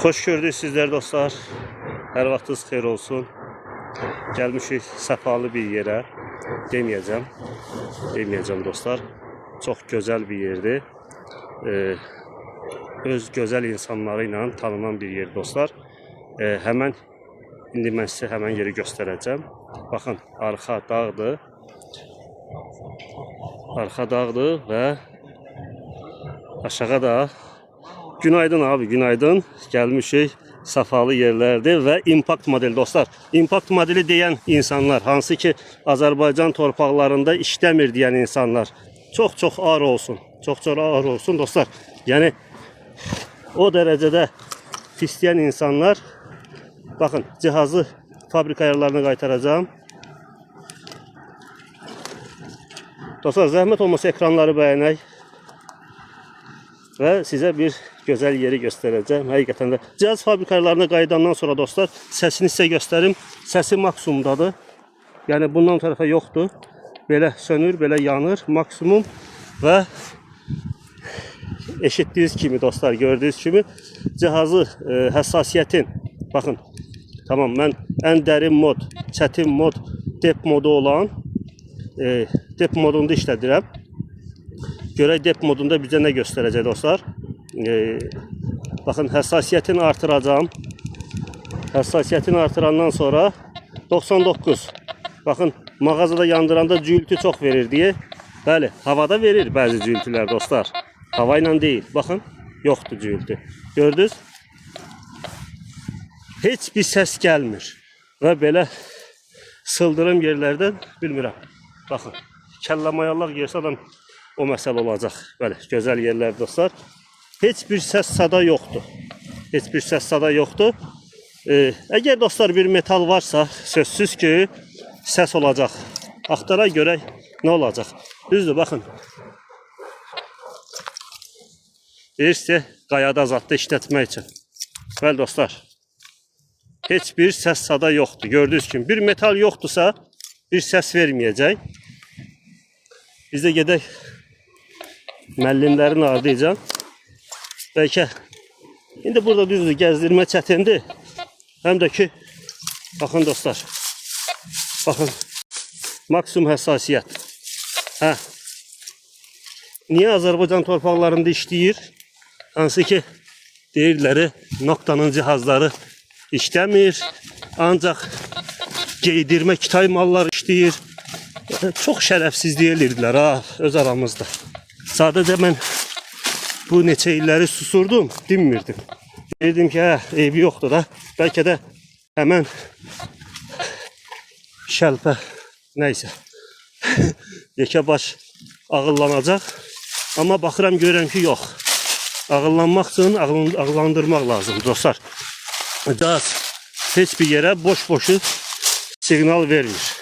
Hoş gördük sizler dostlar. Her vaxtınız xeyir olsun. Gelmişik səfalı bir yerə. Deməyəcəm dostlar. Çox gözəl bir yerdir. Öz gözəl insanları ilə tanınan bir yer dostlar. Hemen indi mən sizə həmən yeri göstərəcəm. Baxın, arxa dağdır. Arxa dağdır və aşağı da. Günaydın abi, günaydın. Gelmişik səfalı yerlərdir və impact model dostlar. Impact modeli deyən insanlar, hansı ki Azərbaycan torpaqlarında işləmir deyən insanlar. Çox ağır olsun. Çox ağır olsun dostlar. Yəni o dərəcədə pisləyən insanlar. Baxın, cihazı fabrika ayarlarına qaytaracağım. Dostlar, zəhmət olmasa ekranları bəyənək. Və sizə bir gözəl yeri göstərəcəm. Həqiqətən də cihaz fabrikalarına qayıdandan sonra dostlar, səsini sizə göstərim. Səsi maksimumdadır. Yəni bundan tərəfə yoxdur. Belə sönür, belə yanır. Maksimum və eşitdiyiniz kimi dostlar, gördüyünüz kimi cihazı həssasiyyətin, baxın, tamam, mən ən dərin mod, çətin mod, dep modu olan dep modunda işlədirəm. Görək dep modunda bizə nə göstərəcək dostlar. Baxın, həssasiyyətini artıracağım. Həssasiyyətini artırandan sonra 99. Baxın, mağazada yandıranda cüyültü çox verir deyə. Bəli, havada verir bəzi cüyültülər dostlar. Hava ilə deyil. Baxın, yoxdur cüyültü. Gördünüz? Heç bir səs gəlmir. Və belə sıldırım yerlərdən bilmirəm. Baxın, kəllamayallaq yersə adam o məsələ olacaq. Bəli, gözəl yerlər dostlar. Heç bir səs sada yoxdur. Heç bir səs sada yoxdur. Əgər dostlar bir metal varsa, sözsüz ki səs olacaq. Axtara görək nə olacaq. Düzdür, baxın. Deyirsə, qayada zadda işlətmək üçün. Bəli dostlar, heç bir səs sada yoxdur. Gördüyünüz kimi, bir metal yoxdursa bir səs verməyəcək. Biz də gedək müəllimlərin ardıyca. Bəlkə indi burada düzdür, gəzdirmə çətindir. Həm də ki, baxın dostlar, baxın, maksimum həssasiyyət. Niyə Azərbaycan torpaqlarında işləyir? Hansı ki, deyirləri, noktanın cihazları işləmir, ancaq geydirmə kitay malları işləyir. Çox şərəfsiz deyilirdilər öz aramızda. Sadəcə mən bu neçə illəri susurdum, dinmirdim. Dedim ki, eybi yoxdur da, bəlkə də həmən şəlpə, nəysə, yekə baş ağıllanacaq. Amma baxıram, görürəm ki, yox. Ağıllanmaq üçün ağıllandırmaq lazım dostlar. Cihaz heç bir yerə boş-boşu siqnal vermir.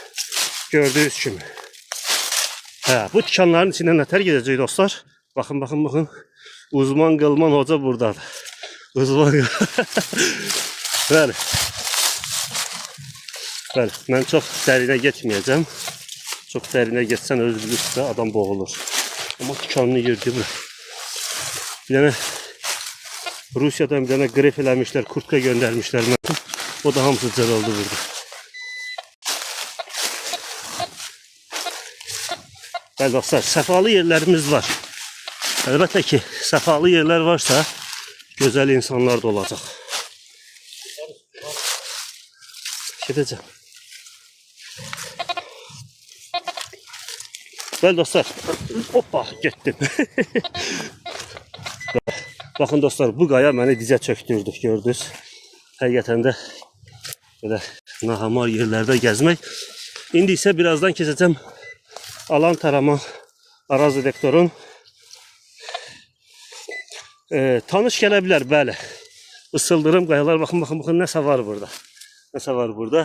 Gördüyünüz kimi. Bu tikanların içindən nətər gedəcək dostlar. Baxın, baxın, baxın. Uzman qılman hoca buradadır. Uzman Bəli. Bəli, mən çox dərinə getməyəcəm. Çox dərinə getsən öz bilirsə adam boğulur. Amma tikanını yerdi bura. Bir dənə Rusiyadan bir dənə qref eləmişlər, kurtka göndərmişlər mənə. O da hamısı cırıldı burada. Bəli dostlar, səfalı yerlərimiz var. Əlbəttə ki, səfalı yerlər varsa, gözəl insanlar da olacaq. Gedəcəm. Bəli dostlar, hoppa, getdim. Baxın dostlar, bu qaya məni dizə çöktürdü, gördünüz. Həqiqətən də belə nahamar yerlərdə gəzmək. İndi isə birazdan keçəcəm alan tarama Araz Vektorun. Tanış gələ bilər, bəli. Isıldırım qayalar, baxın, baxın, baxın, nəsə var burada. Nəsə var burada.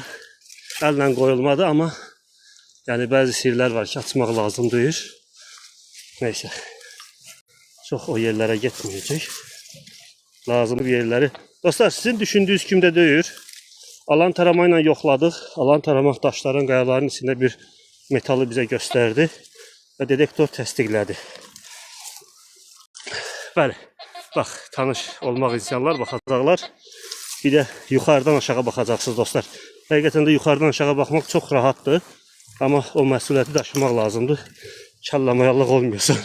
Əllə qoyulmadı, amma yəni bəzi sirlər var ki, açmaq lazım deyir. Neysə. Çox o yerlərə getməyəcək. Lazımlı yerləri. Dostlar, sizin düşündüyünüz kimi də deyir. Alan tarama ilə yoxladıq. Alan tarama daşların, qayaların içində bir metalı bizə göstərdi və detektor təsdiqlədi. Bəli, Bax, tanış olmaq insanlar baxacaqlar. Bir də yuxarıdan aşağı baxacaqsınız dostlar. Həqiqətən də yuxarıdan aşağı baxmaq çox rahatdır. Amma o məsuliyyəti daşımaq lazımdır. Kəllamayallıq olmuyorsun.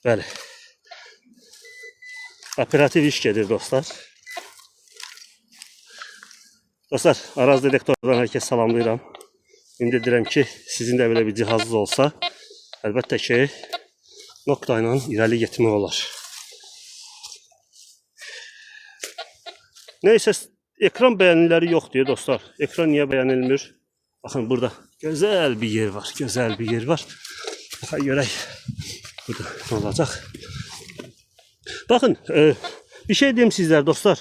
Bəli. Operativ iş gedir dostlar. Dostlar, Araz Detektordan hər kəs salamlayıram. İndi deyirəm ki, sizin də belə bir cihazınız olsa, əlbəttə ki, nokta ilə irəli getmək olar. Neyse, ekran beğenileri yok diyor dostlar. Ekran niye beğenilmiyor? Bakın burada güzel bir yer var. Güzel bir yer var. Bakın görək. Burada ne olacak? Bakın bir şey diyeyim sizler dostlar.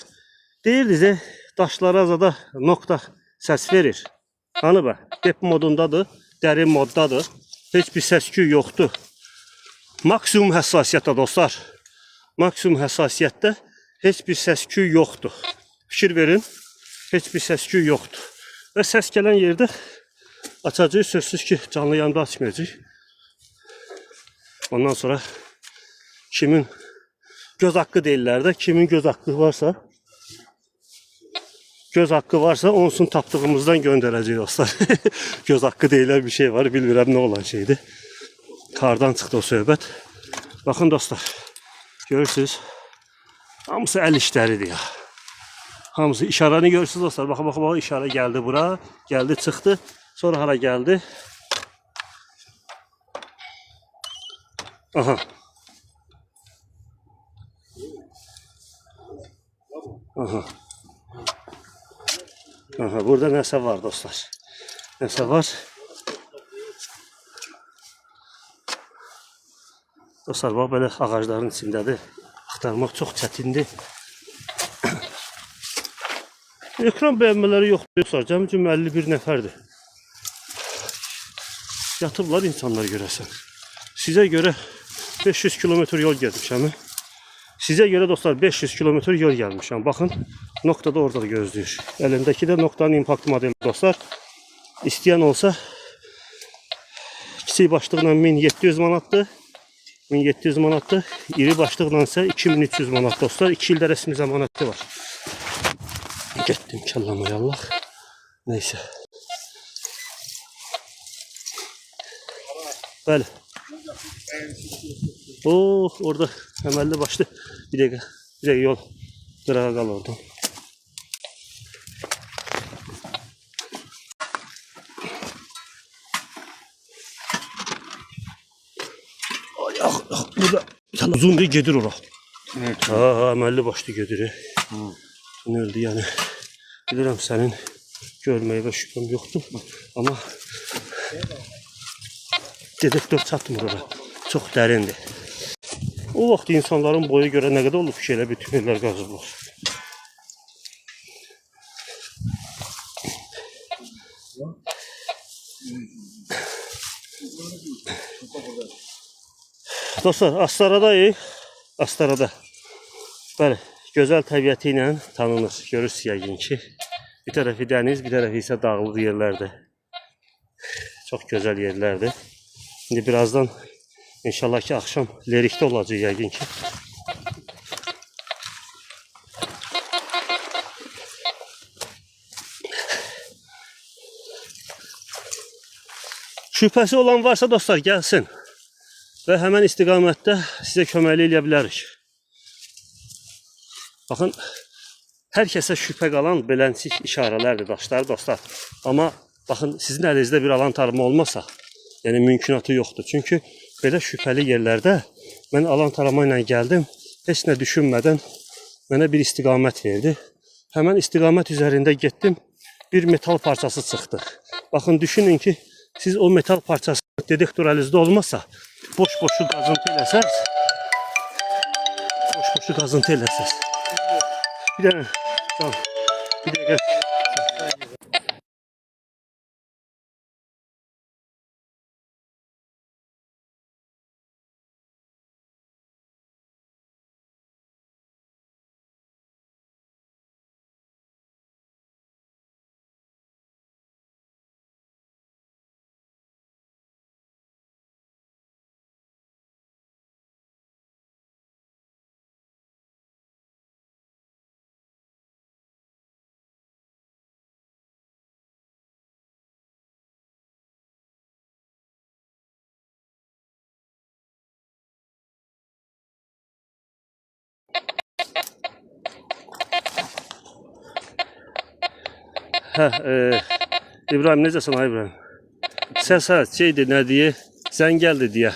Deyirdiz daşlara zada nokta ses verir. Hani be? Dep modundadır. Derin moddadır. Hiçbir səs-küy yoxdur. Maksimum həssasiyyətdə dostlar. Maksimum həssasiyyətdə heç bir səs-küy yoxdur. Fikir verin. Heç bir səs-küy yoxdur. Və səs gələn yerdə açacağıq. Sözsüz ki, canlı yayında açmayacağıq. Ondan sonra kimin göz hakkı deyirlər də, kimin göz hakkı varsa onsuz tapdığımızdan göndərəcəyik dostlar. Göz hakkı deyilən bir şey var. Bilmirəm nə olan şeydir. Kardan çıxdı o söhbət. Bakın dostlar. Görürsünüz. Hamısı el işləridir ya. Hamısı işarəni görürsünüz dostlar. Bakın işarə geldi bura. Geldi çıxdı. Sonra hara geldi. Aha. Aha. Aha. Burada nəsə var dostlar. Nəsə var. Dostlar bax belə ağacların içindədir. Axtarmaq çox çətindir. Ekran bəyənmələri yoxdur dostlar. Cəmi 51 nəfərdir. Yatıblar insanlar görəsən. Sizə görə 500 kilometr yol gəlmişəm. Sizə görə dostlar 500 kilometr yol gəlmişəm. Baxın, noktada orada da gözləyir. Əlindəki də noktanın impact modeli dostlar. İstəyən olsa kiçik başlıqla 1700 manatdır. 1700 manatdır. İri başlıqla ise 2300 manat dostlar. 2 ildə rəsmi zamanatı var. Getdim kəllamayallıq. Neyse. Bəli. Oh, orada əməlli başlı. Bir dəqiqə yol qırağa qal oradan. Burada uzun bir gedir ora. Evet. Ha, əməlli başlı gedir. Tüneldi yani. Bilirim senin görmeye ve şüphem yoktu. Ama dedektör çatmır ora. Çok derindi. O vaxt insanların boyu görə nə qədər olub ki, elə bir tüneller qazıblar. Dostlar, Astaradayıq. Astarada. Bəli, gözəl təbiəti ilə tanınır. Görürsünüz yəqin ki. Bir tərəfi dəniz, bir tərəfi isə dağlıq yerlərdir. Çox gözəl yerlərdir. İndi birazdan İnşallah ki akşam Lerik'te olacak yəqin ki. Şüphəsi olan varsa dostlar gelsin. Ve hemen istiqamətdə sizə köməklik edə bilərik. Bakın, hər kəsə şübhə qalan beləncik işarələrdir daşlar dostlar. Ama bakın sizin əlinizdə bir alan tarımı olmasa, yəni mümkünatı yoxdur. Çünki belə şübhəli yerlərdə mən alan tarama ilə gəldim. Heç nə düşünmədən mənə bir istiqamət verdi. Həmən istiqamət üzərində getdim. Bir metal parçası çıxdı. Bakın düşünün ki siz o metal parçası dedektör əlinizdə olmasa boş-boşu qazıntı eləsəz. Boş-boşu qazıntı eləsəz. Bir dənə, tamam. Bir dəqiqə. Hə, İbrahim necəsən ay İbrahim? Səs şeydir, nə deyə? Zəng gəldi deyə.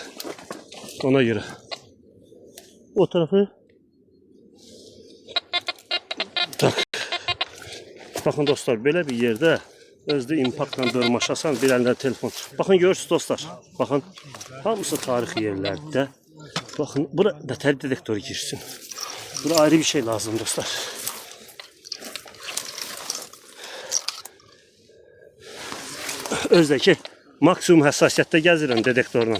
Ona görə. O tarafı. Tak. Baxın dostlar, belə bir yerdə özdə impaktla dırmaşasan, bir əlində telefon. Baxın görürsünüz dostlar. Baxın, hamısı tarixi yerlərdə. Baxın, bura nətər detektoru girsin. Bura ayrı bir şey lazım dostlar. Özdəki maksimum həssasiyyətdə gəzirəm detektorla.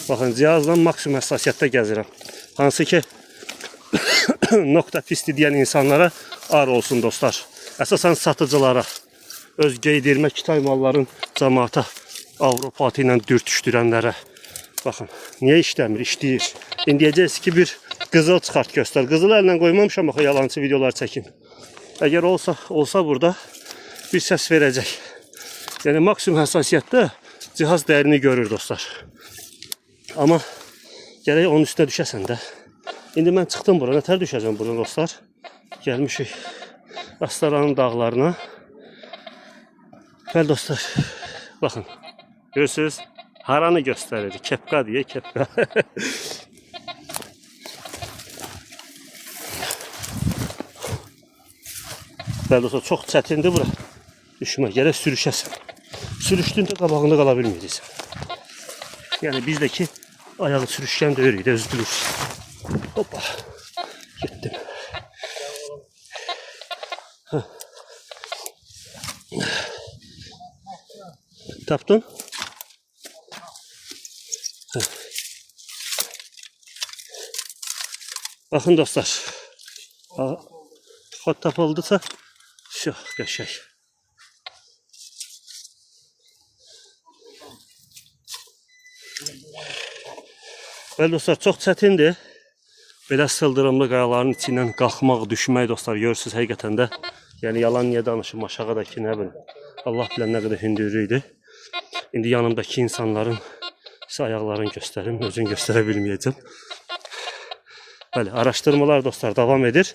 Baxın, cihazla maksimum həssasiyyətdə gəzirəm. Hansı ki, nokta pisti deyən insanlara ar olsun dostlar. Əsasən satıcılara, öz qeydirmə kitay malların cəmaata Avropa atı ilə dürtüşdürənlərə. Baxın, niyə işləmir? İşləyir. İndiyəcəyiz ki, bir qızıl çıxart göstər. Qızıl əllə qoymamışam, axı yalancı videolar çəkin. Əgər olsa burada bir səs verəcək. Yəni maksimum həssasiyyətdə cihaz dəyərini görür dostlar. Amma gərək onun üstünə düşəsən də. İndi mən çıxdım bura. Nətər düşəcəm burada dostlar? Gəlmişik Astaranın dağlarına. Bəli dostlar. Baxın. Görürsünüz? Haranı göstərir? Kepka deyə kepka. Bəli dostlar, çox çətindir bura. Düşmə, gərək sürüşəsən. Sürüşdüyündə qabağında qala bilməyəcəksən. Yəni bizdəki ayağı sürüşkən döyürük də, üzdürür. Hoppa. Gittim. Tapdın? Baxın dostlar. Xod tapıldısa, şu qəşəng. Bəli dostlar, çox çətindir. Belə sıldırımlı qayaların içindən qalxmaq, düşmək dostlar, görürsünüz həqiqətən də. Yəni yalan niyə danışım, aşağıdakı nə bilim. Allah bilən nə qədər hündürlüyü idi. İndi yanımdakı insanların sizə ayaqlarını göstərim, özünü göstərə bilməyəcəm. Bəli, araşdırmalar dostlar davam edir.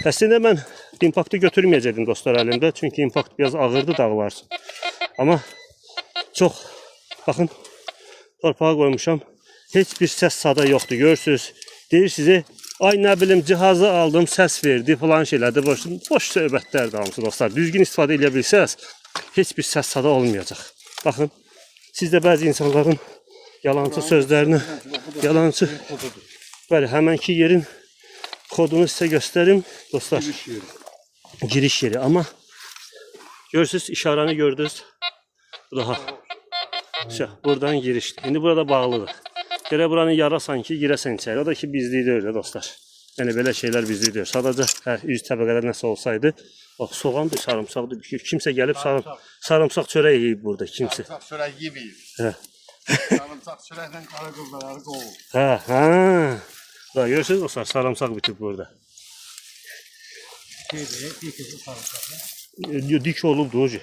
Əslində mən impaktı götürməyəcəkdim dostlar əlimdə. Çünki impakt biraz ağırdı dağlar üçün. Amma çox, baxın, torpağa qoymuşam. Heç bir səs sada yoxdur, görürsünüz. Deyir sizi, ay nə bilim cihazı aldım, səs verdi, falan şeylərdir. Boş söhbətlərdir hamısı dostlar. Düzgün istifadə edə bilsəz, heç bir səs sada olmayacaq. Baxın, siz də bəzi insanların yalancı sözlərini, yalancı, bəli, həmənki yerin kodunu sizə göstərim dostlar. Giriş yeri. Amma görürsünüz, işarəni gördünüz. Daha. Buradan girişdir. İndi burada bağlıdır. Gerek buranın yara sanki girəsən içəri. O da ki bizlik deyil də dostlar. Yəni belə şeylər bizlik deyil. Sadəcə üst təbəqədə nəsə olsaydı. Bax, soğandır, sarımsaqdır. Kimsə gəlib sarımsaq çörək yeyib burada. Kimsə. Sarımsaq çörək yeməyib. Sarımsaq çörəklə qara qızları qovur. Hə. Görürsünüz dostlar, sarımsaq bitib burada. Dik olubdu hoca.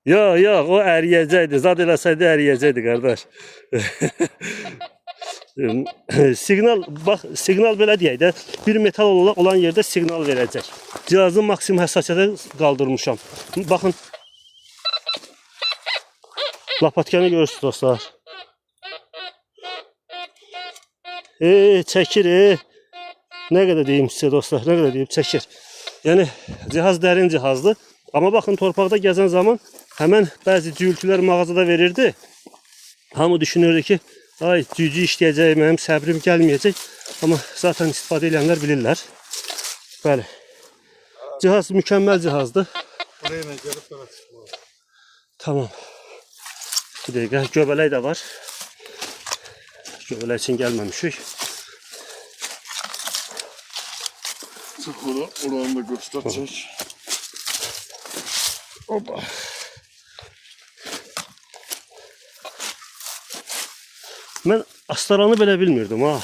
Yox, o əriyəcəkdi. Zad eləsəydi əriyəcəkdi, qardaş. Signal, bax, signal belə deyək də, bir metal olan yerdə signal verəcək. Cihazın maksimum həssasiyyəti qaldırmışam. Baxın. Lapatkanı görürsünüz dostlar. Çəkir. Nə qədər deyim sizə dostlar, nə qədər deyim, çəkir. Yəni, cihaz dərin cihazdır. Amma baxın, torpaqda gəzən zaman həmən bəzi cüyültülər mağazada verirdi. Hamı düşünürdü ki, ay cücü işləyəcək, mənim səbrim gəlməyəcək. Amma zaten istifadə edənlər bilirlər. Bəli. Cihaz mükəmməl cihazdır. Tamam. Bir dəqiqə, göbələk də var. Göbələk üçün gəlməmişik. Çıx oranı da göstər çək. Opa. Mən Astaranı belə bilmirdim ha.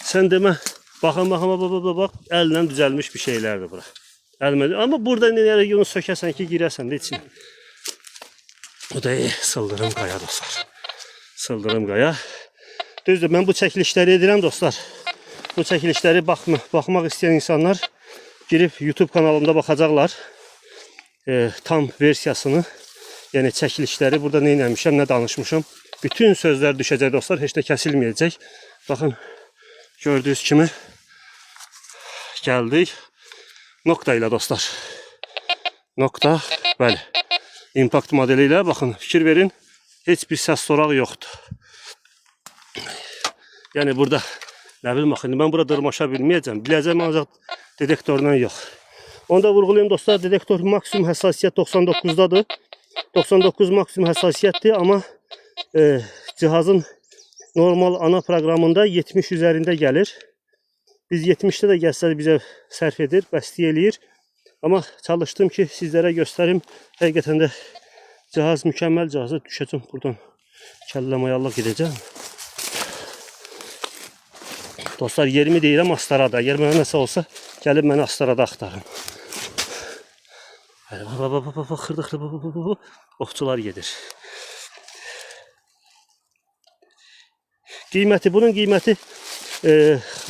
Sən demə, baxın, əllə düzəlmiş bir şeylərdir bura. Amma burada nəyə onu sökəsən ki, girəsən də içine. O da sıldırım qaya dostlar. Sıldırım qaya. Düzdür, mən bu çəkilişləri edirəm dostlar. bu çəkilişləri baxmaq istəyən insanlar girib YouTube kanalımda baxacaqlar. Tam versiyasını, yəni çəkilişləri burada nə etmişəm, nə danışmışam. Bütün sözlər düşəcək dostlar, heç də kəsilməyəcək. Baxın, gördüyünüz kimi gəldik. Nokta ilə dostlar. Nokta, bəli. Impact modeli ilə baxın, fikir verin. Heç bir səs soraq yoxdur. Yəni burada, nə bilim axı, mən burada dırmaşa bilməyəcəm. Biləcəm ancaq detektordan yox. Onu da vurğulayayım dostlar, detektor maksimum həssasiyyət 99'dadır. 99 maksimum həssasiyyətdir, amma cihazın normal ana proqramında 70 üzərində gəlir. Biz 70'də də gəlsə bizə sərf edir, bəstək eləyir. Amma çalışdım ki sizlərə göstərim. Həqiqətən də cihaz mükəmməl cihazı. Düşəcəm buradan, kəlləmayallıq edəcəm. Dostlar, yerimi deyirəm Astarada. Əgər mənə nəsə olsa, gəlib məni Astarada axtarın. Xırda, oxçular gedir. Qiyməti, bunun qiyməti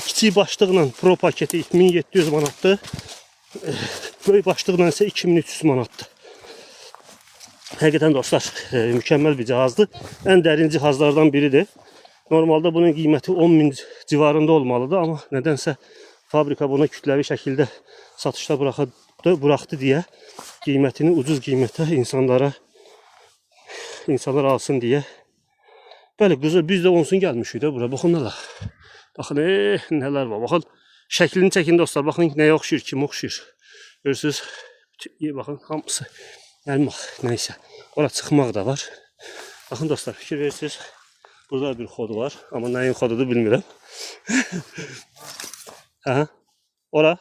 kiçik başlıqla Pro paketi 1700 manatdır. Böyük başlıqla isə 2300 manatdır. Həqiqətən dostlar, mükəmməl bir cihazdır. Ən dərin cihazlardan biridir. Normalde bunun qiyməti 10.000 civarında olmalıdır, amma nədənsə fabrika buna kütləvi şəkildə satışda buraxdı deyə qiymətini ucuz qiymətə insanlar alsın deyə. Bəli, qızıl biz də onsun gəlmişik də bura. Baxın nələr. Baxın, nələr var. Baxın, şəklini çəkin dostlar. Baxın nəyə oxşayır, kim oxşayır. Görürsünüz, baxın hamısı əlmaq, nəysə. Ora çıxmaq da var. Baxın dostlar, fikir verirsiniz. Burada bir kodu var, amma nəyin kodudur bilmirəm. Hə, ora.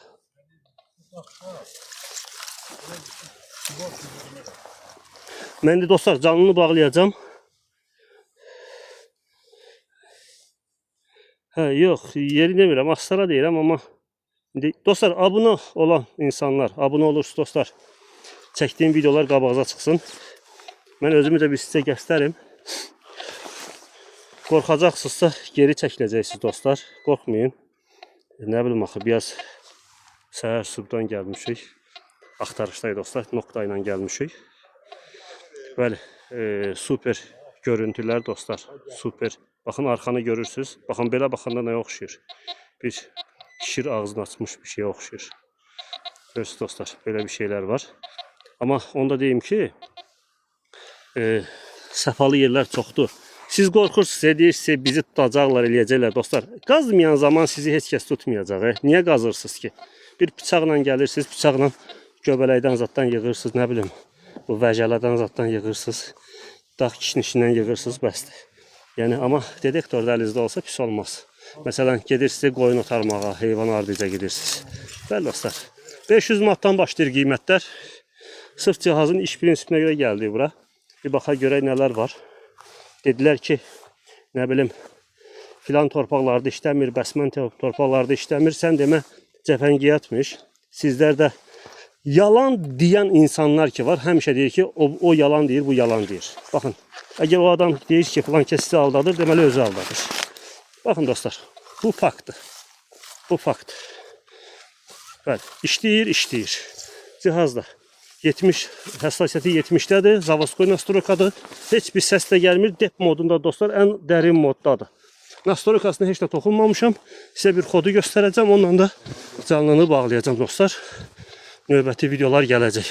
Mən də dostlar canlını bağlayacağım. Hə, yox, yeri demirəm, Astara deyirəm, amma dostlar, abunə olan insanlar, abunə olursunuz dostlar, çəkdiyim videolar qabağıza çıxsın. Mən özümü də bir sizə göstərim. Qorxacaqsınızsa geri çəkiləcəksiniz dostlar. Qorxmayın. Nə bilim axı, biraz səhər subdan gəlmişik. Axtarışdayıq dostlar. Nokta ilə gəlmişik. Bəli, super görüntülər dostlar. Super. Baxın, arxanı görürsünüz. Baxın, belə baxanda nəyə oxşayır? Bir şir ağzını açmış bir şeyə oxşayır. Görürsünüz dostlar, belə bir şeylər var. Amma onu da deyim ki, səfalı yerlər çoxdur. Siz qorxursunuz, deyirsiniz, bizi tutacaqlar, eləyəcəklər dostlar. Qazmayan zaman sizi heç kəs tutmayacaq. Niyə qazırsınız ki? Bir bıçaqla gəlirsiniz, bıçaqla göbələkdən zaddan yığırsınız, nə bilim, bu vəcələdən zaddan yığırsınız, dağ kişnişindən yığırsınız, bəsdir. Yəni, amma detektor da əlinizdə olsa pis olmaz. Məsələn, gedirsiniz qoyun otarmağa, heyvan ardıca gedirsiniz. Bəli dostlar, 500 manatdan başlayır qiymətlər. Sırf cihazın iş prinsipinə görə gəldi bura. Bir baxa görək nələr var. Dedilər ki, nə bilim, filan torpaqlarda işləmir, bəsmən torpaqlarda işləmir. Sən demə, cəfəngiyyatmış. Sizlər də yalan deyən insanlar ki var, həmişə deyir ki, o yalan deyir, bu yalan deyir. Baxın, əgər o adam deyir ki, filan kəs sizi aldadır, deməli özü aldadır. Baxın dostlar, bu faktdır. Bu fakt. Bəli, işləyir. Cihazda. 70 həssasiyyəti 70-dədir. Zavoskoy nastrokadır. Heç bir səs də gəlmir. Dep modunda dostlar, ən dərin moddadır. Nastrokasına heç də toxunmamışam. Sizə bir kodu göstərəcəm. Onunla da canlını bağlayacağım dostlar. Növbəti videolar gələcək.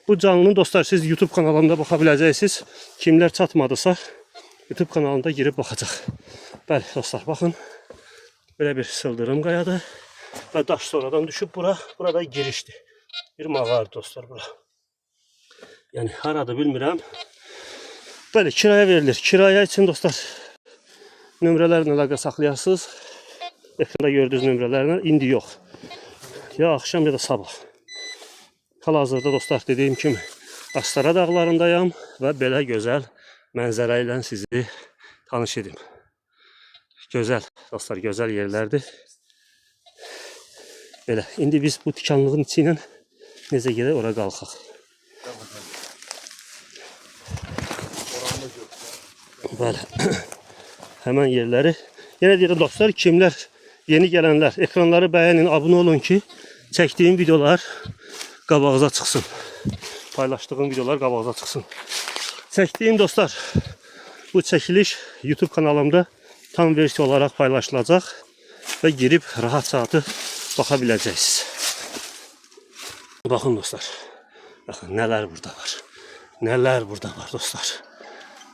Bu canlının dostlar siz YouTube kanalında baxa biləcəksiniz. Kimlər çatmadısa YouTube kanalında girib baxacaq. Bəli dostlar, baxın. Belə bir sıldırım qayadır. Və daş sonradan düşüb bura. Burada girişdir. Bir mağar dostlar bura. Yəni haradır bilmirəm. Bəli, kiraya verilir. Kiraya için dostlar nömrələrlə əlaqə saxlayarsınız. Ekranda gördüyünüz nömrələrlə indi yox. Ya axşam ya da sabah. Hal-hazırda dostlar dediyim kimi Astara dağlarındayım və belə gözəl mənzərə ilə sizi tanış edim. Gözəl dostlar, gözəl yerlərdir. Belə, indi biz bu tikanlığın içi ilə necə gedək ora qalxaq. Bəli. Həmən yerləri. Yenə deyirəm dostlar, kimlər yeni gelenler ekranları beğenin, abone olun ki çektiğim videolar qabağınıza çıxsın. Paylaştığım videolar qabağınıza çıxsın. Çektiğim dostlar, bu çekiliş YouTube kanalımda tam versiya olarak paylaşılacaq ve girip rahat saatı baxa biləcəksiniz. Bakın dostlar. Bakın neler burada var. Neler burada var dostlar.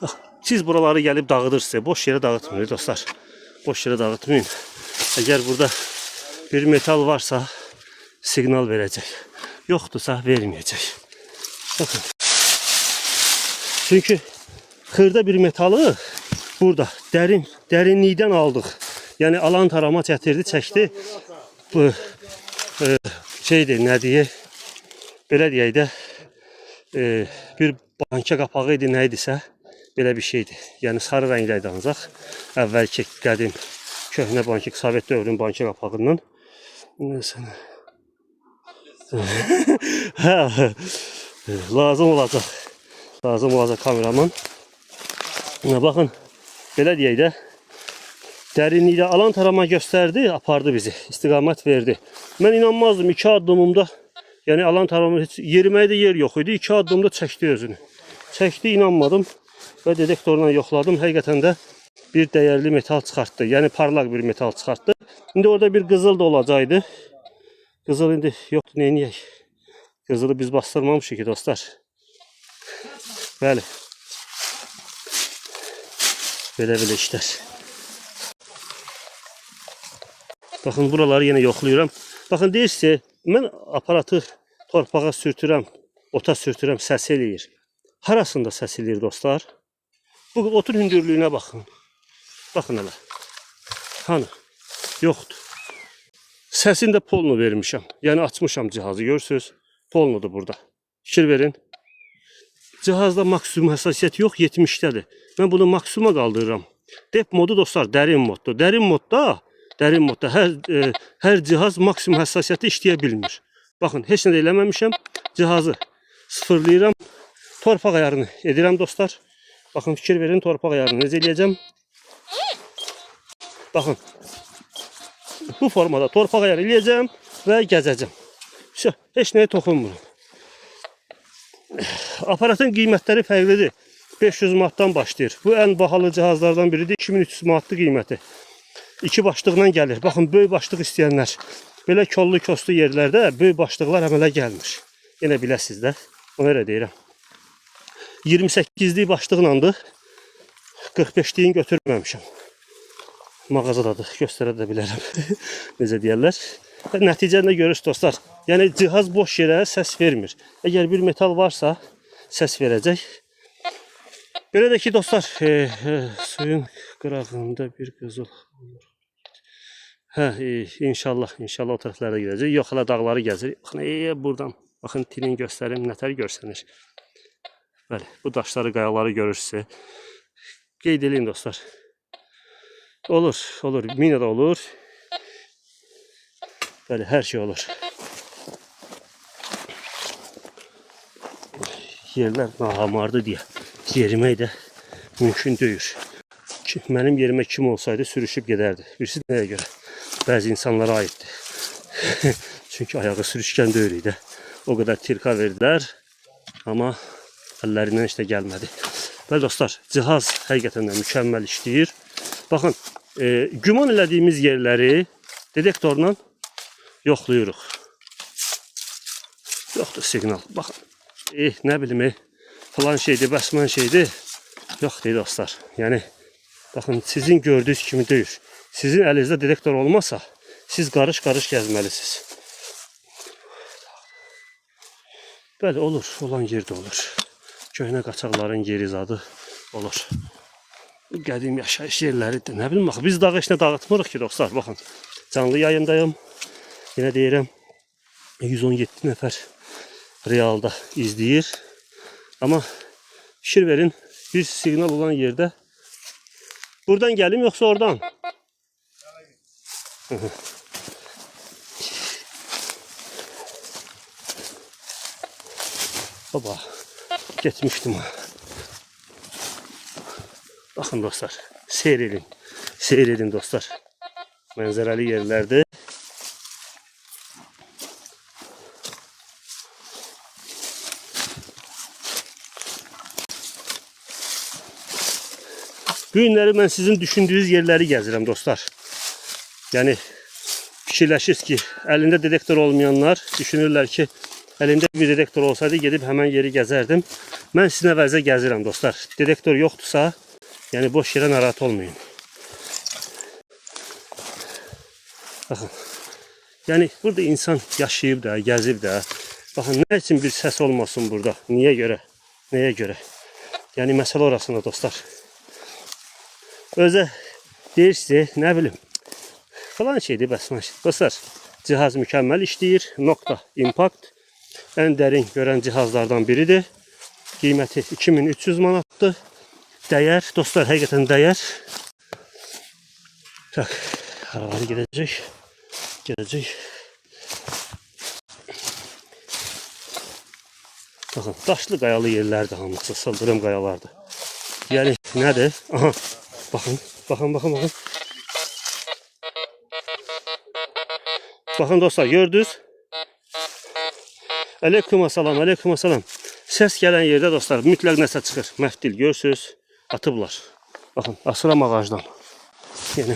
Bak, siz buraları gelip dağıtırsınız. Boş yere dağıtmayın dostlar. Boş yere dağıtmayın. Eğer burada bir metal varsa signal verecek. Yoktursa vermeyecek. Bakın. Çünkü kırda bir metalı burada derinlikten aldık. Yani alan tarama çətirdi, çəkdi. Bu şeydir, nə deyə? Belə deyək də bir banka qapağı idi, nə idisə belə bir şeydi. Yəni sarı rəngli idi ancaq. Əvvəlki qədim köhnə banka, Sovet dövrünün banka qapağından. Lazım olacaq. Lazım olacaq kameraman. Baxın, belə deyək də dərinlikdə alan tarama göstərdi, apardı bizi, istiqamət verdi. Mən inanmazdım 2 addımımda, yəni alan tarama heç yeriməkdə yer yox idi. 2 addımda çəkdi özünü. Çəkdi, inanmadım və detektorla yoxladım. Həqiqətən də bir dəyərli metal çıxartdı. Yəni parlaq bir metal çıxartdı. İndi orada bir qızıl da olacaqdı. Qızıl indi yoxdur, neyniyək? Qızılı biz bastırmamışıq ki dostlar. Bəli. Belə işlər. Bakın buraları yine yoxlayıram. Bakın deyirsiniz, mən aparatı torpağa sürtürəm, ota sürtürəm, səs eləyir. Harasında səs eləyir dostlar? Bu otun hündürlüyünə baxın. Baxın hələ. Hanı? Yoxdur. Səsində polnu vermişəm. Yəni açmışam cihazı, görürsünüz. Polnudur burada. Fikir verin. Cihazda maksimum həssasiyyət yox, 70-dədir. Mən bunu maksimuma qaldırıram. Dep modu dostlar dərin moddur. Dərin modda hər cihaz maksimum həssasiyyətdə işləyə bilmir. Baxın, heç nə də eləməmişəm. Cihazı sıfırlayıram. Torpaq ayarını edirəm dostlar. Baxın, fikir verin, torpaq ayarını necə eləyəcəm? Baxın. Bu formada torpaq ayarı eləyəcəm və gəzəcəm. Heç nəyə toxunmuram. Aparatın qiymətləri fərqlidir. 500 manatdan başlayır. Bu ən bahalı cihazlardan biridir. 2300 manatlı qiyməti. 2 başlıqla gəlir. Baxın, böyük başlıq istəyənlər. Belə kollu koslu yerlərdə böyük başlıqlar əmələ gəlmir. Yenə biləsiniz də. Ona görə deyirəm. 28'lik başlıqlandır. 45'liğini götürməmişəm. Mağazadadır. Göstərə də bilərəm. Necə deyərlər. Nəticəndə görürsünüz dostlar. Yəni cihaz boş yerə səs vermir. Əgər bir metal varsa səs verəcək. Belə də ki dostlar, suyun qırağında bir qızıl olur. İnşallah o tərəflərdə gedəcək. Yox, hələ dağları gəzir. Baxın, buradan. Baxın, tilin göstərim, nətər görsənir. Bəli, bu daşları, qayaları görürsünüz. Qeyd edin dostlar. Olur. Mina da olur. Bəli, hər şey olur. Yerlər nahamardı deyə yerimək də mümkün deyil. Mənim yerimə kim olsaydı sürüşüb gedərdi. Birisi nəyə görə? Bəzi insanlara aiddir. Çünki ayağı sürüşkən deyil idi. O qədər tirka verdilər. Amma əllərindən heç də gəlmədi. Bəli dostlar, cihaz həqiqətən də mükəmməl işləyir. Baxın, güman elədiyimiz yerləri detektorla yoxlayırıq. Yoxdur siqnal. Baxın, nə bilim, falan şeydir, bəsmən şeydir. Yox deyil dostlar. Yəni, baxın, sizin gördüyünüz kimi deyil. Sizin əlinizdə detektor olmasa, siz qarış-qarış gəzməlisiniz. Bəli, olur. Olan yerdə olur. Köhnə qaçaqların yeri zadı olur. Qədim yaşayış yerləridir. Nə bilim, biz dağı işinə dağıtmırıq ki, dostlar. Baxın, canlı yayındayım. Yenə deyirəm, 117 nəfər realda izləyir. Amma fikir verin, bir siqnal olan yerdə buradan gəlim, yoxsa oradan? Baba, getmişdim. Baxın dostlar, seyr edin dostlar. Mənzərəli yerlərdir. Bu günləri mən sizin düşündüyünüz yerləri gəzirəm dostlar. Yəni fikirləşirsiniz ki, əlində detektor olmayanlar düşünürlər ki, əlində bir detektor olsaydı gedib həmən yeri gəzərdim. Mən sizin əvəzə gəzirəm dostlar. Detektor yoxdursa, yəni boş yerə narahat olmayın. Baxın. Yəni burada insan yaşayıb da, gəzib də. Baxın, nə üçün bir səs olmasın burada? Niyə görə? Nəyə görə? Yəni məsələ orasında dostlar. Özə deyirsiniz, nə bilim, falan şeydir, bəs dostlar, cihaz mükəmməl işləyir. Nokta Impact ən dərin görən cihazlardan biridir. Qiyməti 2300 manatdır. Dəyər, dostlar, həqiqətən dəyər. Tak, araları gedəcək. Baxın, daşlı qayalı yerlərdir hamısı, sıldırım qayalardır. Yəni, nədir? Aha. Bakın. Bakın dostlar, gördünüz. Aleykümselam. Ses gelen yerde dostlar mütləq nəsə çıxır. Məftil görürsünüz. Atıblar. Bakın, asıram ağacdan. Yəni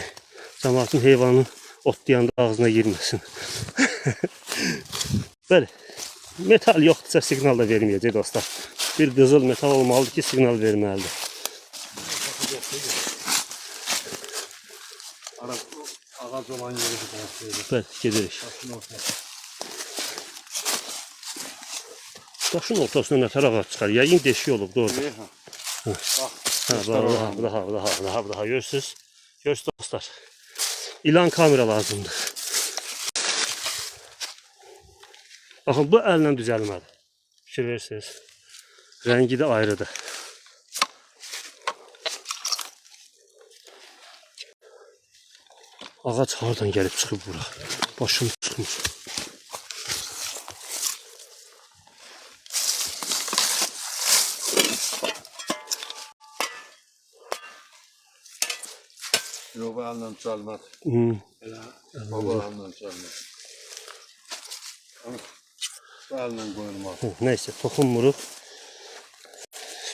cəmaatın heyvanın otlayanda ağzına girməsin. Böyle. Metal yoxdursa signal da verməyəcək dostlar. Bir qızıl metal olmalıdır ki signal verməlidir. Ağac olan yeri de Evet, gedirik. Daşın ortasına ne tər ağac çıxar? Yəqin deşik olub, doğru. Daha görürsünüz. Görürsünüz dostlar. İlan kamera lazımdır. Baxın, bu əllə düzəlmədi. Fikir verirsiniz. Rəngi də ayrıdır. Ağac hardan gəlib çıxıb bura? Başım çıxmış. Yox, bu əllə çalmaz. Baba əllə çalmaz. Bu əllə qoyulmaz. Neyse, toxunmuruq.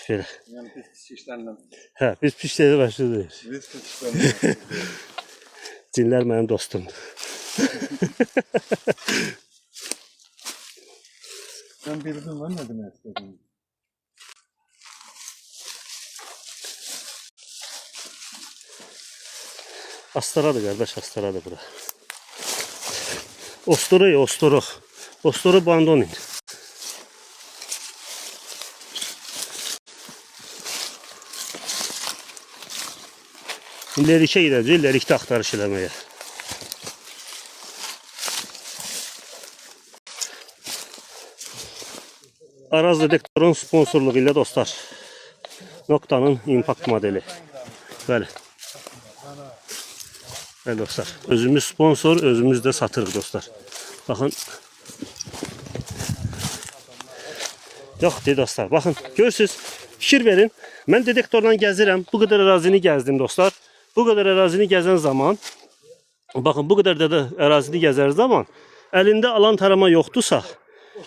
Belə. Yəni pis işlərlə. Hə, biz pis şeylə başlayırıq. Biz pis işlərlə. Cinlər mənim dostumdur. Sen bildin lan ne demek istediğini. Astaradır qardaş, astaradır bura. Ostoro. Ostoro bandonin. İlerikə gedəcək, ilerikdə axtarış eləməyə. Araz detektorun sponsorluğu ilə dostlar. Nokta'nın Impact modeli. Bəli. Bəli dostlar. Özümüz sponsor, özümüz də satırıq dostlar. Baxın. Yox, dostlar. Baxın, görürsünüz. Fikir verin. Mən detektorla gəzirəm. Bu qədər ərazini gəzdim dostlar. Bu qədər ərazini gəzən zaman, baxın, bu qədər də ərazini gəzər zaman, əlində alan tarama yoxdursa,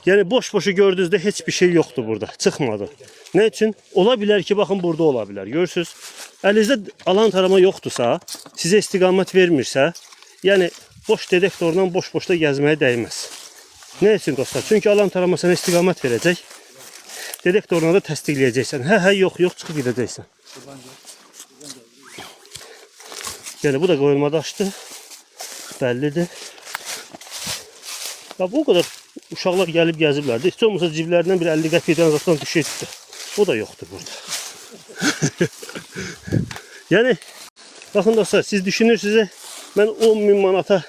yəni boş-boşu gördüyünüzdə heç bir şey yoxdur burada, çıxmadı. Nə üçün? Ola bilər ki, baxın, burada ola bilər, görürsünüz. Əlinizdə alan tarama yoxdursa, sizə istiqamət vermirsə, yəni boş detektorla boş-boşda gəzməyə dəyməz. Nə üçün dostlar? Çünki alan tarama sənə istiqamət verəcək, detektorla da təsdiqləyəcəksən. Hə, yox, çıxıb gedəcəksən. Yəni bu da qoyulma daşdır. Bəllidir. Ya bu kadar uşaqlar gəlib gəziblərdi. Heç olmasa ciblərindən bir 50 qəpikdən zaten düşürdü. O da yoxdur burada. Yəni baxın dostlar, siz düşünürsünüz, mən 10.000 manata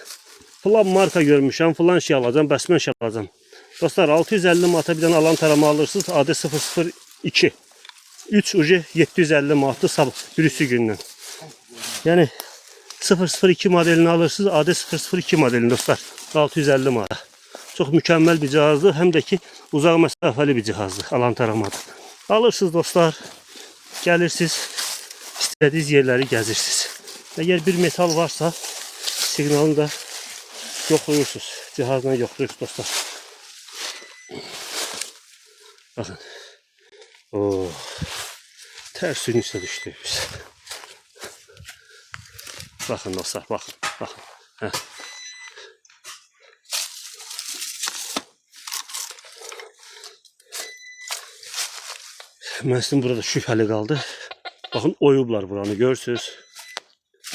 falan marka görmüşəm, falan şey alacağım, bəsmən şey alacağım. Dostlar 650 manata bir dənə alan tarama alırsınız, AD002. 3 ucu 750 manatdır birisi gündən. Yəni 002 modelini alırsınız, AD002 modelini dostlar 650 manata. Çok mükemmel bir cihazdır, hem de ki uzaq məsafəli bir cihazdır, alan taramadır. Alırsınız dostlar, gəlirsiniz, istədiyiniz yerləri gəzirsiniz. Eğer bir metal varsa siqnalını da yoxlayırsınız. Cihazla yoxlayırsınız dostlar. Baxın. Oo. Ters suyun üstə düşdük biz. Baxın dostlar, baxın. Baxın. Hə. Məsələn burada şübhəli qaldı. Baxın oyublar buranı görürsünüz.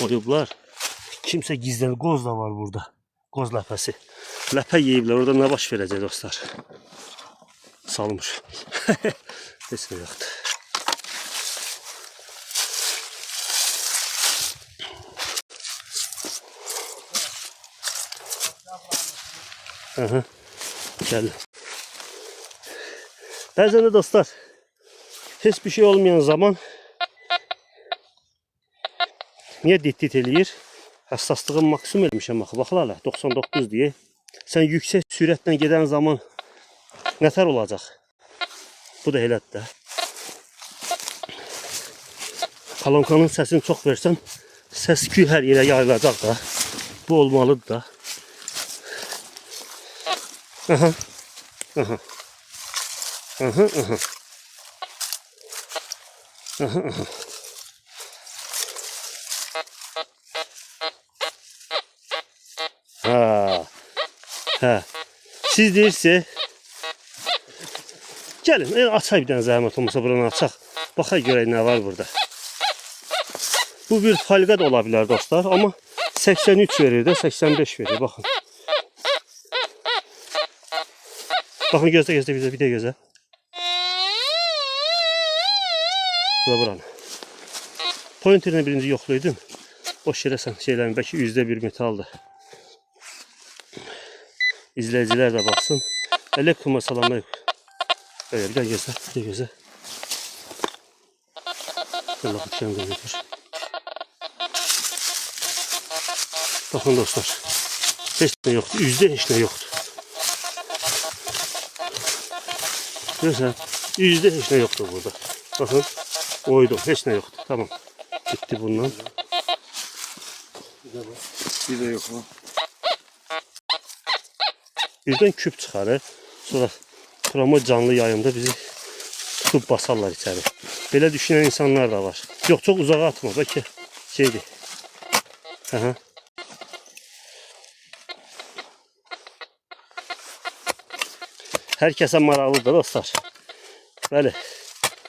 Oyublar. Kimsə gizlən qoz da var burada. Qoz ləpəsi. Ləpə yeyiblər. Orada nə baş verəcək dostlar? Salmış. Heç nə yoxdur. Aha. Gəldim. Bəzən də dostlar, heç bir şey olmayan zaman niyə dit eləyir? Həssaslığın maksimum eləmişəm axı. Baxın hələ 99 deyə. Sən yüksək sürətlə gedən zaman nətər olacaq? Bu da elədir də. Kolonkanın səsini çox versən, səs küy hər yerə yayılacaq da. Bu olmalıdır da. Aha. Aha. Aha, aha. Aha, aha. Ha. Ha. Siz deyirsiniz, gəlin, açaq bir dənə zəhmət olmasa buranı açaq. Baxaq görək nə var burada. Bu bir falqa da ola bilər dostlar, amma 83 verir də, 85 verir. Baxın. Baxın gözlə bir də gözlə. Bu da buranı. Pointerlə birinci yoxlaydın. Boş yerə sən şeylərin bəlkə %1 metaldır. İzləyicilər də baxsın. Aleyküm salam. Bir də gözlə, bir də gözlə. Allah tutqan gözlədir. Baxın dostlar. Heç nə yoxdur. Heç nə yoxdur. Görürsən, heç nə yoxdur burada. Baxın, oydum, heç nə yoxdur. Tamam, bitti bundan. Bir də yox mu? Birdən küp çıxarır. Sonra promo canlı yayımda bizi tutub basarlar içəri. Belə düşünən insanlar da var. Yox, çox uzağa atma, bəlkə şeydir. Aha. Hər kəsə maraqlıdır dostlar. Bəli.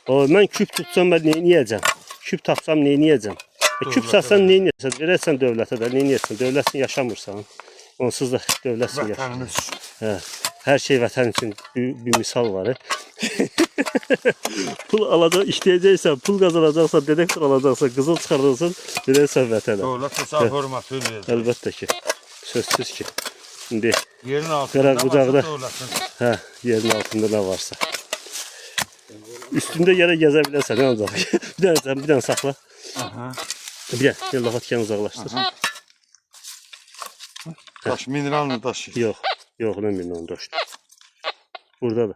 Mən küp tutsam mən neyniyəcəm? Küp tapsam neyniyəcəm? Küp satsan neyniyəcəm? Verərsən dövlətə də neyniyəcəm? Dövlətsin yaşamırsan. Onsuz da dövlətsin yaşamırsan. Hər şey vətən üçün bir misal var. Pul alacaq, işləyəcəksən, pul qazanacaqsan, detektor alacaqsan, qızıl çıxardacaqsan, verərsən vətənə. Dövlət hesab hörmət verir. Əlbəttə ki. Sözsüz ki. İndi yerin altında qucaqda, yerin altında nə varsa. Üstündə yerə gəzə bilərsən ancaq. Bir dənə saxla. Bir dənə lafatken uzaqlaşdır. Daş mineralını daşı. Yox, nə mineral daşdır. Burada da.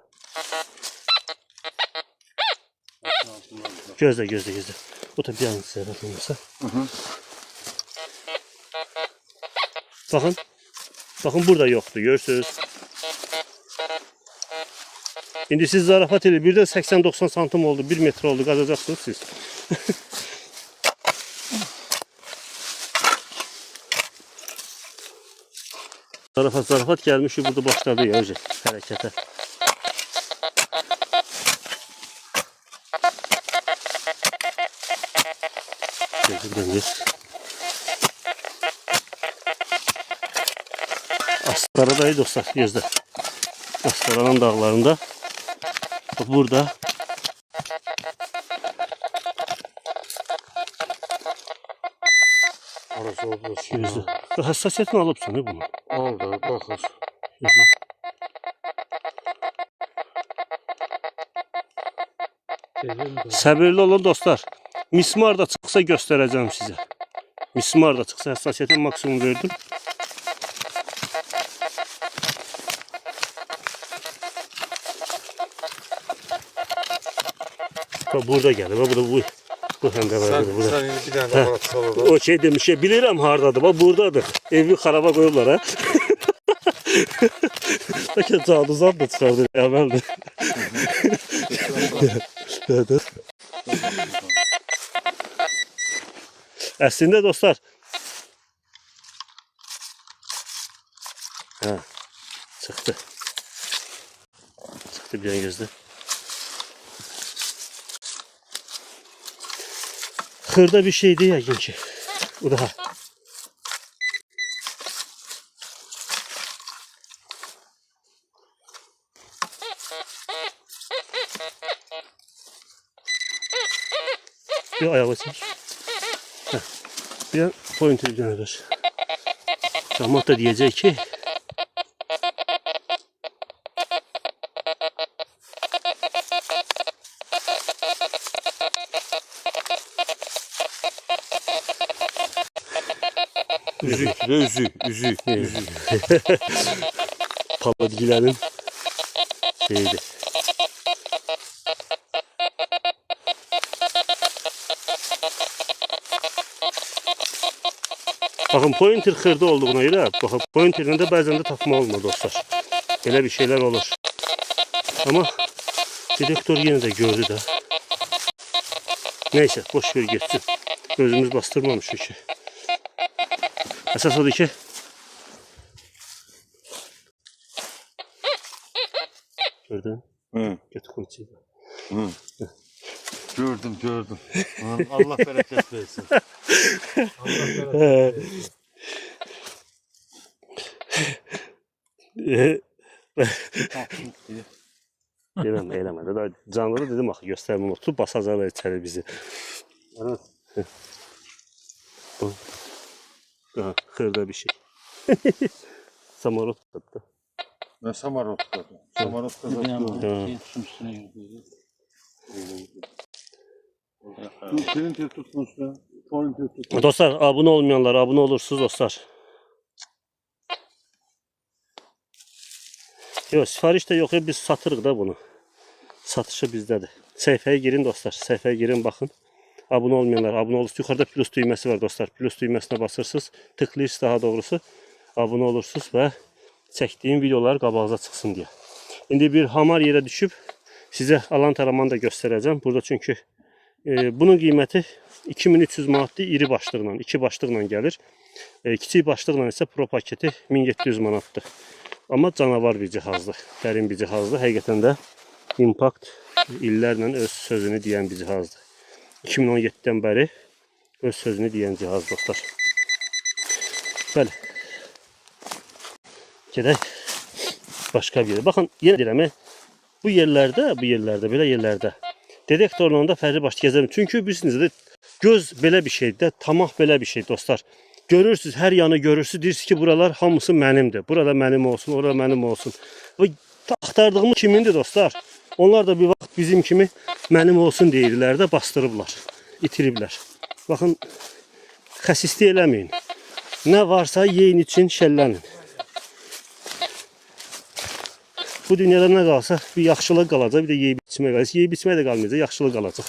Gözlə. O da bir an zərət olmasa. Baxın. Baxın burada yoxdur, görürsünüz. İndi siz zarafat edin. Birdən 80-90 santim oldu, 1 metr oldu, qazacaqsınız siz. Zarafat gəlmiş, burada başladı ya hərəkətə. Astaradayız dostlar, gözlə. Astaranın dağlarında. Burada. Orası oldu. Gözlə. Həssasiyyətini alıbsan bunu. Oldu, baxır. Gözlə. Səbirli olun dostlar. Mismar da çıxsa göstərəcəm sizə. Mismar da çıxsa həssasiyyətin maksimum verdim. Burada gəlir. Bu da bu Bu həndə var burada. Sen bir tane de aparat sal orada. O şey demiş ya, bilirəm hardadır. Bax buradadır. Evi xaraba qoyublar ha. Bəlkə caduzad da çıxardı əvvəldir. Əslində dostlar. Hə. Çıxdı. Çıxdı bir gözdə. Xırda bir şeydi yəqin ki. Bu daha. Bir ayağı çək. Hə. Bir pointer bir dənə ver. Damat da deyəcək ki, Üzü. Paladgilərin şeyidir. Baxın, pointer xırda olduğuna görə, baxın, pointerlə də bəzən də tapma olmur dostlar. Belə bir şeylər olur. Amma detektor yenə də gördü də. Neyse, boş ver geçsin. Gözümüz bastırmamışıq ki. Əsas odur ki, gördün? Hı. Götür konuşayım. Hı. Gördüm. Allah bereket versin. Eləmə. Daha canlıda dedim axı, göstərməm oturub basacaqlar içəri bizi. Aha, xırda bir şey. Samarot da. Ne Samarotka? Samarotka da. Pointer tutmuşlar. Pointer tutmuşlar. Dostlar, abone olmayanlar abone olursunuz dostlar. Yok, sifariş de yok ya, biz satırıq da bunu. Satışı bizdədir. Səhifəyə girin dostlar. Səhifəyə girin, baxın. Abone olmayanlar abone olursunuz. Yuxarıda plus düyməsi var dostlar. Plus düyməsinə basırsınız. Tıklayırsınız daha doğrusu. Abone olursunuz və çəkdiyim videolar qabağınıza çıxsın deyə. İndi bir hamar yerə düşüb sizə alan taramanı da göstərəcəm. Burada çünki bunun qiyməti 2300 manatdır. İri başlıqla, 2 başlıqla gəlir. Kiçik başlıqla isə pro paketi 1700 manatdır. Amma canavar bir cihazdır. Dərin bir cihazdır. Həqiqətən də Impact illərlə öz sözünü deyən bir cihazdır. 2017-dən bəri öz sözünü deyən cihaz dostlar. Bəli. Gedək başqa bir yerə. Baxın, yenə deyirəm, bu yerlərdə, belə yerlərdə detektorla da fərqli başlı gəzərəm. Çünki bilirsiniz də, göz belə bir şeydir, tamah belə bir şey dostlar. Görürsünüz, hər yanı görürsünüz, deyirsiniz ki, buralar hamısı mənimdir. Burada mənim olsun, orada mənim olsun. Və axtardığımız kimindir dostlar? Onlar da bir vaxt bizim kimi mənim olsun deyirlər də, bastırıblar, itiriblər. Baxın, xəsislik eləməyin. Nə varsa yeyin için şəllənin. Bu dünyada nə qalsa bir yaxşılıq qalacaq, bir də yeyib içmək qalacaq. Yeyib içmək də qalmayacaq, yaxşılıq qalacaq.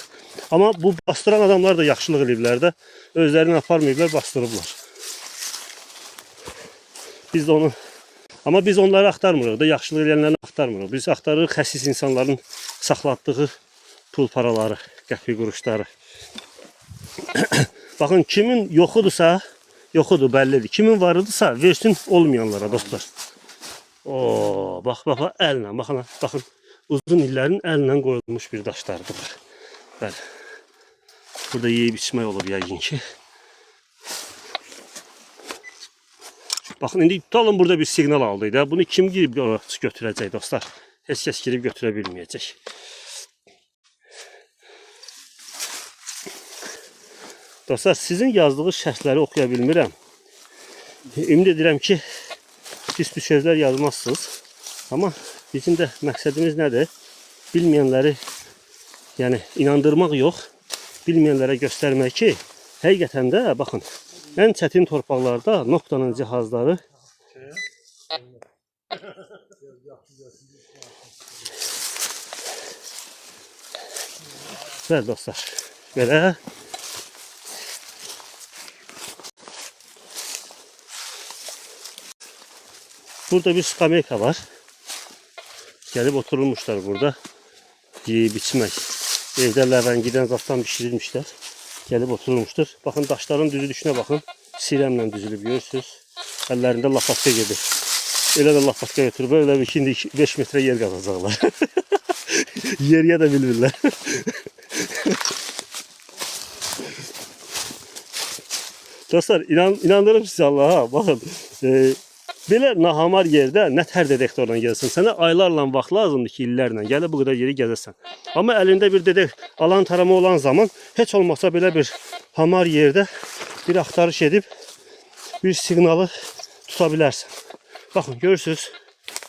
Amma bu bastıran adamlar da yaxşılıq ediblər də, özlərini aparmayıblar, bastırıblar. Biz də onu, amma biz onları axtarmırıq da, yaxşılıq edənləri axtarmırıq. Biz axtarırıq xəsis insanların saxlatdığı pul paraları, qəpik quruşları. Baxın, kimin yoxudursa, yoxudur, bəllidir. Kimin varıdırsa, versin olmayanlara dostlar. Oo, bax, əllə, baxın, uzun illərin əllə qoyulmuş bir daşlardır. Bəli. Burada yeyib içmək olur yəqin ki. Baxın, indi tutalım burada bir siqnal aldıydı. Bunu kim girib götürəcək dostlar? Heç kəs girib götürə bilməyəcək. Dostlar, sizin yazdığınız şərtləri oxuya bilmirəm. Ümid edirəm ki, pis bir sözlər yazmazsınız. Amma bizim də məqsədimiz nədir? Bilməyənləri, yəni inandırmaq yox, bilməyənlərə göstərmək ki, həqiqətən də, baxın, ən çətin torpaqlarda Noktanın cihazları Bəli dostlar, belə Burada bir skameyka var. Gelip oturulmuşlar burada. Yiyip içmek. Evde ləvəngiden zatdan pişirilmişler. Gelip oturulmuştur. Bakın daşların düzülüşüne bakın. Siremle düzülüp görürsünüz. Ellerinde lapatka gelir. Öyle de lapatka götürüp böyle bir şimdi 5 metre yer kazacaklar. Yeriye de bilirler. Dostlar inandırım size Allah'a. Bakın belə nahamar yerdə nə tər detektorla gəlsin. Sənə aylarla vaxt lazımdır ki, illərlə gəlib bu qədər yeri gəzəsən. Amma əlində bir dedek alan tarama olan zaman heç olmasa belə bir hamar yerdə bir axtarış edib bir siqnalı tuta bilərsən. Baxın görürsünüz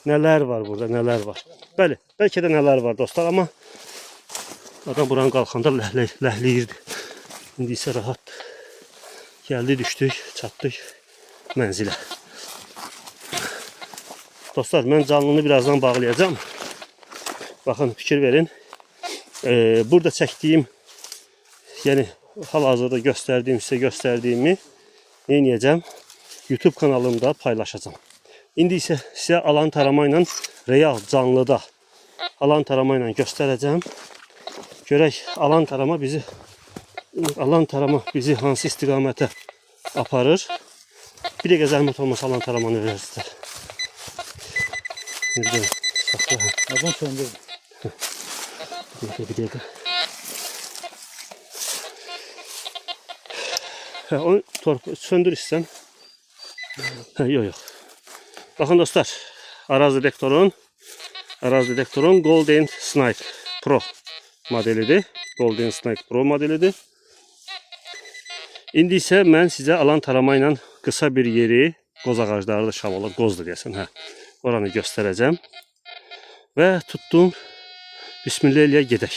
nələr var burada, nələr var. Bəli, bəlkə də nələr var dostlar, amma adam buranın qalxanda ləhləyirdi. İndi isə rahatdır. Geldi düştük, çatdık mənzilə. Dostlar, mən canlını birazdan bağlayacağım. Bakın fikir verin. Burada çəkdiyim, yəni hal-hazırda göstərdiyimi nə edəcəm? YouTube kanalımda paylaşacağım. İndi isə sizə alan taramayla real canlıda alan taramayla göstərəcəm. Görək alan tarama bizi hansı istiqamətə aparır. Bir dəqiqə zəhmət olmasa alan taramanı verərsizlər. Bir söndür. dəqiqə. Onu söndür istəyən. Yok. Bakın dostlar, arazi detektorun Golden Snake Pro modelidir. Golden Snake Pro modelidir. İndi isə mən sizə alan taramayla qısa bir yeri, qoz ağacları da şamalı, qozdur deyəsən, oranı göstərəcəm. Və tutdum, bismillah ilə gedək.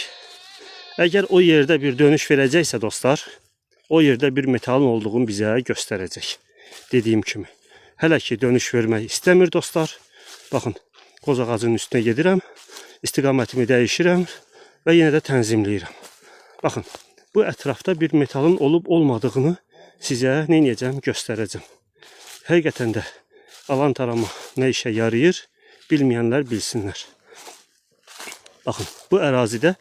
Əgər o yerdə bir dönüş verəcəksə dostlar, o yerdə bir metalın olduğunu bizə göstərəcək. Dediyim kimi. Hələ ki dönüş vermək istəmir dostlar. Baxın, qoz ağacının üstünə gedirəm, istiqamətimi dəyişirəm və yenə də tənzimləyirəm. Baxın, bu ətrafda bir metalın olub olmadığını sizə nə edəcəm göstərəcəm. Həqiqətən də alan tarama nə işə yarayır, bilməyənlər bilsinlər. Baxın, bu ərazidə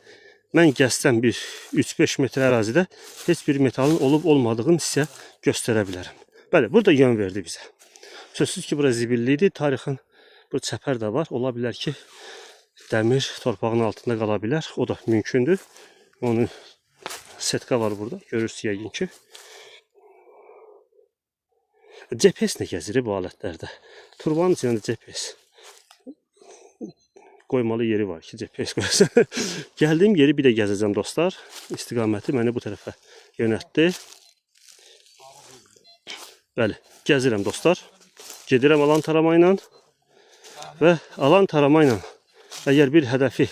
mən gəzsəm bir 3-5 metr ərazidə heç bir metalın olub olmadığını sizə göstərə bilərəm. Bəli, burada yön verdi bizə. Sözsüz ki, bura zibilli idi. Tarixin bu çəpər də var. Ola bilər ki, dəmir torpağın altında qala bilər. O da mümkündür. Onun setka var burada. Görürsünüz yəqin ki. GPS nə gəzir bu alətlərdə? Turbanın içində GPS qoymalı yeri var ki, GPS qoyasın. Gəldiyim yeri bir də gəzəcəm dostlar. İstiqaməti məni bu tərəfə yönəltdi. Bəli, gəzirəm dostlar. Gedirəm alan tarama ilə və alan tarama ilə əgər bir hədəfi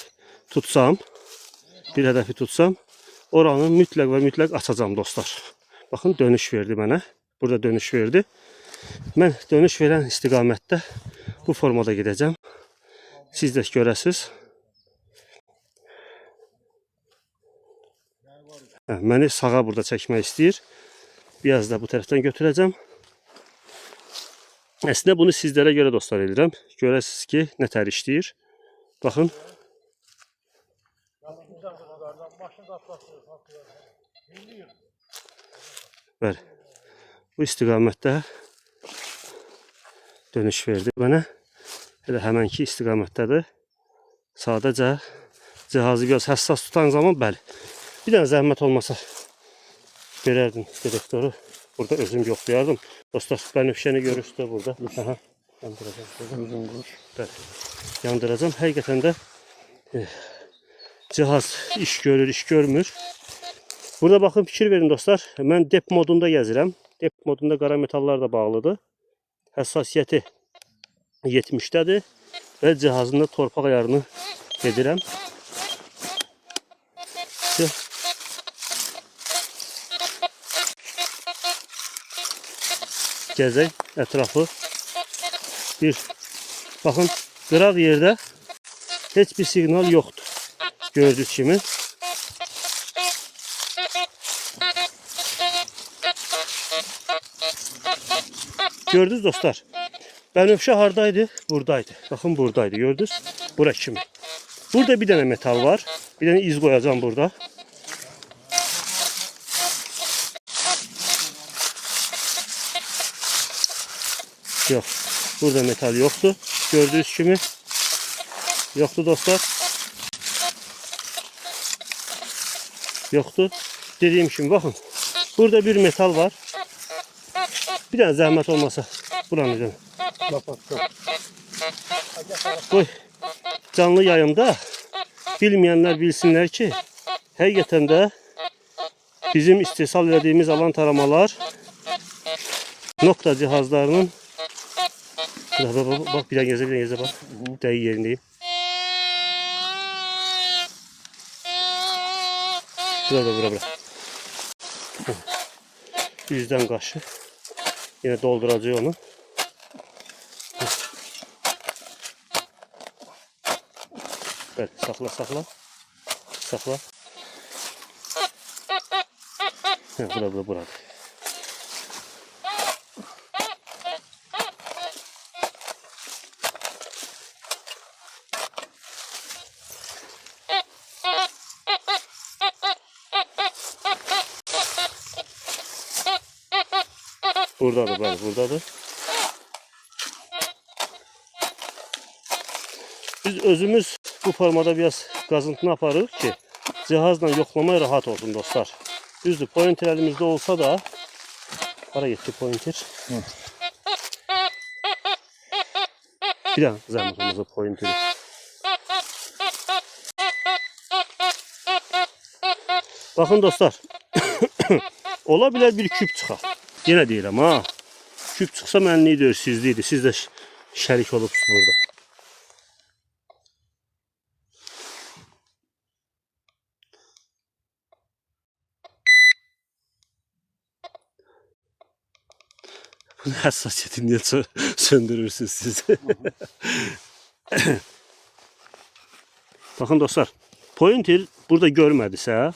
tutsam, oranı mütləq və mütləq açacağım dostlar. Baxın, dönüş verdi mənə. Burada dönüş verdi. Mən dönüş verən istiqamətdə bu formada gedəcəm. Siz də görəsiniz. Məni sağa burada çəkmək istəyir. Biraz da bu tərəfdən götürəcəm. Əslində bunu sizlərə görə dostlar edirəm. Görəsiniz ki, nə tər işləyir. Baxın. Bəli. Bu istiqamətdə dönüş verdi mənə. Elə həmənki istiqamətdədir. Sadəcə cihazı biraz həssas tutan zaman bəli. Bir dənə zəhmət olmasa verərdim detektoru. Burada özüm yoxlayardım. Dostlar, bənövşəni görürsünüz burada. Yandıracağım. Həqiqətən də cihaz iş görür, iş görmür. Burada baxın, fikir verin dostlar. Mən dep modunda gəzirəm. Dep modunda qara metallar da bağlıdır. Həssasiyyəti 70'dədir və cihazında torpaq ayarını edirəm. Gəzək ətrafı. Baxın, qıraq yerdə heç bir siqnal yoxdur. Gördüyünüz kimi. Gördünüz dostlar. Bənövşə hardaydı? Buradaydı. Baxın buradaydı. Gördünüz? Bura kimi. Burada bir dənə metal var. Bir dənə iz qoyacağım burada. Yox. Burada metal yoxdur. Gördüyünüz kimi. Yoxdur dostlar. Yoxdur. Dediyim kimi baxın. Burada bir metal var. Bir dənə zəhmət olmasa buranı görün. Qoy. Canlı yayımda bilməyənlər bilsinlər ki, həqiqətən də bizim istehsal etdiyimiz alan taramalar nokta cihazlarının bak bir dənə gezə bak. Dəqiq yerindeyim. Bura. Yüzden qaşı. Yine dolduracaq onu. Evet, sakla. Burada. Buradadır. Biz özümüz bu formada biraz qazıntını aparırıq ki, cihazla yoxlamaya rahat olsun dostlar. Düzdür, pointer elimizde olsa da, hara getdi pointer? Bir dənə zəhmət olmasa pointeri. Baxın dostlar, ola bilər bir küp çıxar. Yenə deyirəm ha. Küp çıxsa mənlik deyir, sizlikdir. Siz də şərik olubsunuz burada. Bunu həssasiyyətini niyə söndürürsünüz siz? Baxın dostlar, pointer burada görmədisə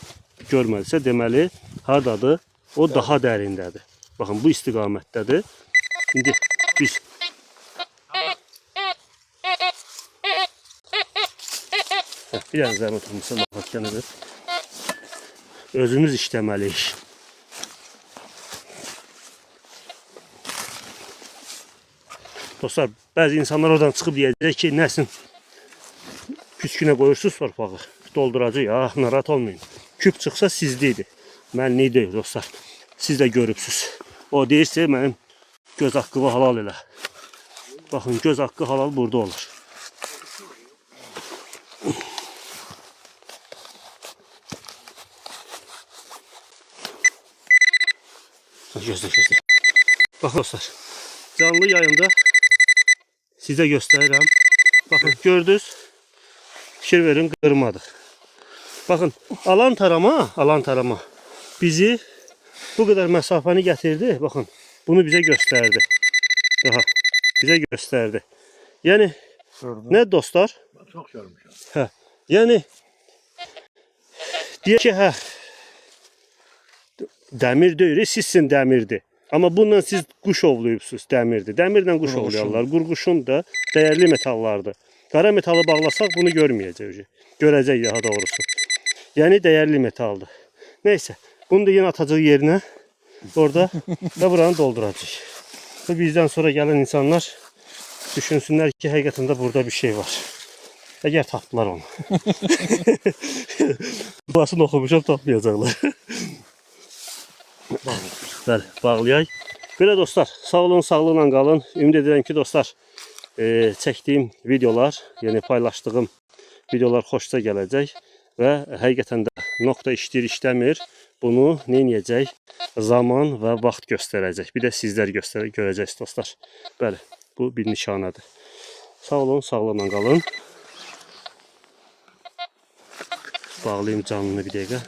deməli hardadır? O daha dərindədir. Baxın bu istiqamətdədir. İndi biz bir dənə zəhmət olmasa baxacağınızdır. Özümüz işləməliyik. Dostlar, bəzi insanlar oradan çıxıb deyəcək ki, nəsin püskünə qoyursunuz torpağı, dolduracaq ya, narahat olmayın. Küp çıxsa sizliydi. Mənlik deyil dostlar. Siz də görübsünüz. O deyirsə, mənim göz haqqımı halal elə. Baxın, göz haqqı halal burada olur. Gözlə. Baxın dostlar, canlı yayında sizə göstərirəm. Baxın, gördünüz, fikir verin, qırmadır. Baxın, alan tarama bizi bu qədər məsafəni gətirdi. Baxın, bunu bizə göstərdi. Daha bizə göstərdi. Yəni, nə dostlar? Çox görmüşəm. Hə, yəni, deyək ki, hə, dəmir deyir, sizsin dəmirdir. Amma bununla siz quş ovlayıbsınız, dəmirdir. Dəmirlə quş ovlayarlar. Qurquşun da dəyərli metallardır. Qara metalı bağlasaq bunu görməyəcək. Görəcək daha doğrusu. Yəni dəyərli metaldır. Neysə, bunu da yenə atacaq yerinə. Orada da buranı dolduracaq. Və bizdən sonra gələn insanlar düşünsünlər ki, həqiqətən də burada bir şey var. Əgər tapdılar onu. Basını oxumuşam, tapmayacaqlar. Bəli, bağlayaq. Belə dostlar, sağ olun, sağlıqla qalın. Ümid edirəm ki, dostlar, çəkdiyim videolar, yəni paylaşdığım videolar xoşunuza gələcək və həqiqətən də nokta işləyir, işləmir. Bunu nə edəcək? Zaman və vaxt göstərəcək. Bir də sizlər görəcəksiniz dostlar. Bəli, bu bir nişanədir. Sağ olun, sağlıqla qalın. Bağlayayım canını bir dəqiqə.